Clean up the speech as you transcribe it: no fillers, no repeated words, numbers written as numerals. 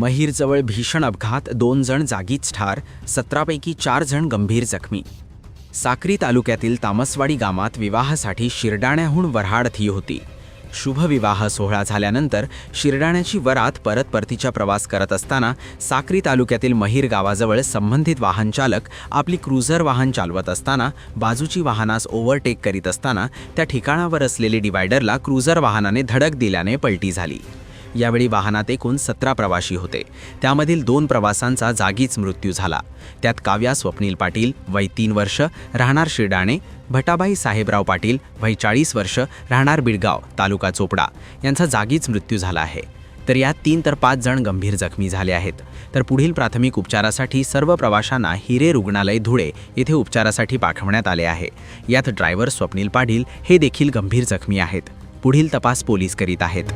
महिरजवळ भीषण अपघात, 2 जण जागीच ठार, 17 पैकी 4 जण गंभीर जखमी. साक्री तालुक्यातील तामसवाडी गावात विवाहासाठी शिरडाण्याहून वऱ्हाड थी होती. शुभविवाह सोहळा झाल्यानंतर शिरडाण्याची वरात परतीचा प्रवास करत असताना साक्री तालुक्यातील महिर गावाजवळ संबंधित वाहन चालक आपली क्रुझर वाहन चालवत असताना बाजूची वाहनास ओव्हरटेक करीत असताना त्या ठिकाणावर असलेले डिवायडरला क्रुझर वाहनाने धडक दिल्याने पलटी झाली. यावेळी वाहनात एकूण 17 प्रवासी होते. त्यामधील 2 प्रवाशांचा जागीच मृत्यू झाला. त्यात काव्या स्वप्नील पाटील, वय 3 वर्ष, राहणार शिरडाणे, भटाबाई साहेबराव पाटील, वय 40 वर्ष, राहणार बिडगाव, तालुका चोपडा यांचा जागीच मृत्यू झाला आहे. तर यात 3 तर 5 जण गंभीर जखमी झाले आहेत. तर पुढील प्राथमिक उपचारासाठी सर्व प्रवाशांना हिरे रुग्णालय धुळे येथे उपचारासाठी पाठवण्यात आले आहे. यात ड्रायव्हर स्वप्नील पाटील हे देखील गंभीर जखमी आहेत. पुढील तपास पोलीस करीत आहेत.